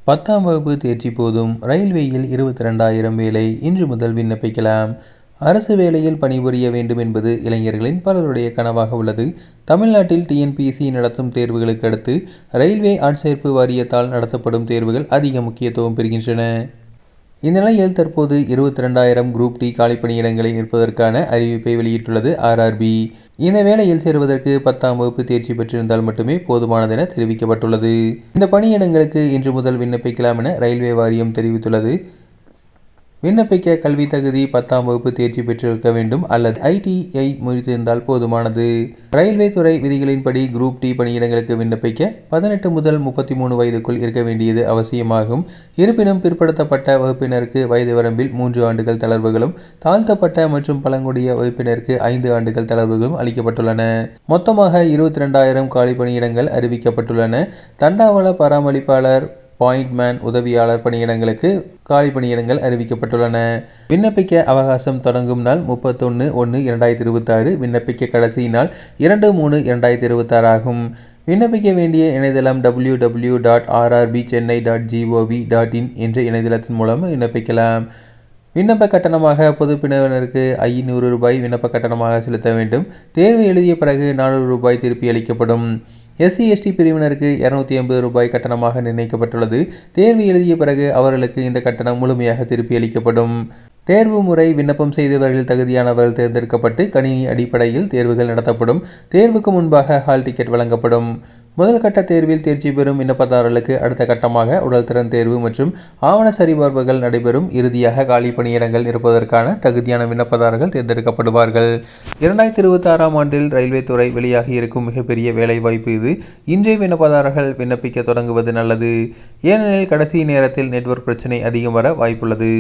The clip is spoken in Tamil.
10ஆம் வகுப்பு தேர்ச்சி போதும் ரயில்வேயில் 22,000 வேலை இன்று முதல் விண்ணப்பிக்கலாம். அரசு வேலையில் பணிபுரிய வேண்டும் என்பது இளைஞர்களின் பலருடைய கனவாக உள்ளது. தமிழ்நாட்டில் டிஎன்பிஎஸ்சி நடத்தும் தேர்வுகளுக்கு அடுத்து ரயில்வே ஆட்சேர்ப்பு வாரியத்தால் நடத்தப்படும் தேர்வுகள் அதிக முக்கியத்துவம் பெறுகின்றன. இந்நிலையில் தற்போது 22,000 குரூப் டி காலிப்பணியிடங்களை நிற்பதற்கான அறிவிப்பை வெளியிட்டுள்ளது ஆர்ஆர்பி. இந்த வேலையில் சேருவதற்கு 10ஆம் வகுப்பு தேர்ச்சி பெற்றிருந்தால் மட்டுமே போதுமானதென தெரிவிக்கப்பட்டுள்ளது. இந்த பணியிடங்களுக்கு இன்று முதல் விண்ணப்பிக்கலாம் என ரயில்வே வாரியம் தெரிவித்துள்ளது. விண்ணப்பிக்க கல்வி தகுதி 10ஆம் வகுப்பு தேர்ச்சி பெற்றிருக்க வேண்டும் அல்லது ஐடிஐ முடித்திருந்தால் போதுமானது. ரயில்வே துறை விதிகளின்படி குரூப் டி பணியிடங்களுக்கு விண்ணப்பிக்க 18 முதல் 33 வயதுக்குள் இருக்க வேண்டியது அவசியமாகும். இருப்பினும் பிற்படுத்தப்பட்ட வகுப்பினருக்கு வயது வரம்பில் 3 ஆண்டுகள் தளர்வுகளும், தாழ்த்தப்பட்ட மற்றும் பழங்குடிய வகுப்பினருக்கு 5 ஆண்டுகள் தளர்வுகளும் அளிக்கப்பட்டுள்ளன. மொத்தமாக 22,000 காலி பணியிடங்கள் அறிவிக்கப்பட்டுள்ளன. தண்டாவள பராமரிப்பாளர், பாயிண்ட்மேன், உதவியாளர் பணியிடங்களுக்கு காலி பணியிடங்கள் அறிவிக்கப்பட்டுள்ளன. விண்ணப்பிக்க அவகாசம் தொடங்கும் நாள் 31/1/2026. விண்ணப்பிக்க கடைசி நாள் 2/3/2026 ஆகும். விண்ணப்பிக்க வேண்டிய இணையதளம் www.rrbchennai.gov.in என்ற இணையதளத்தின் மூலம் விண்ணப்பிக்கலாம். விண்ணப்ப கட்டணமாக பொது பிரிவினருக்கு ரூ. 500 விண்ணப்ப கட்டணமாக செலுத்த வேண்டும். தேர்வு எழுதிய பிறகு ரூ. 400 திருப்பி அளிக்கப்படும். SC/ST பிரிவினருக்கு ரூ. 250 கட்டணமாக நிர்ணயிக்கப்பட்டுள்ளது. தேர்வு எழுதிய பிறகு அவர்களுக்கு இந்த கட்டணம் முழுமையாக திருப்பி அளிக்கப்படும். தேர்வு முறை: விண்ணப்பம் செய்தவர்கள் தகுதியானவர்கள் தேர்ந்தெடுக்கப்பட்டு கணினி அடிப்படையில் தேர்வுகள் நடத்தப்படும். தேர்வுக்கு முன்பாக ஹால் டிக்கெட் வழங்கப்படும். முதல் கட்ட தேர்வில் தேர்ச்சி பெறும் விண்ணப்பதாரர்களுக்கு அடுத்த கட்டமாக உடல்திறன் தேர்வு மற்றும் ஆவண சரிபார்ப்புகள் நடைபெறும். இறுதியாக காலி பணியிடங்கள் இருப்பதற்கான தகுதியான விண்ணப்பதாரர்கள் தேர்ந்தெடுக்கப்படுவார்கள். 2026ஆம் ஆண்டில் ரயில்வே துறை வெளியாகி இருக்கும் மிகப்பெரிய வேலைவாய்ப்பு இது. இன்றைய விண்ணப்பதாரர்கள் விண்ணப்பிக்க தொடங்குவது நல்லது. ஏனெனில் கடைசி நேரத்தில் நெட்வொர்க் பிரச்சனை அதிகம் வர வாய்ப்புள்ளது.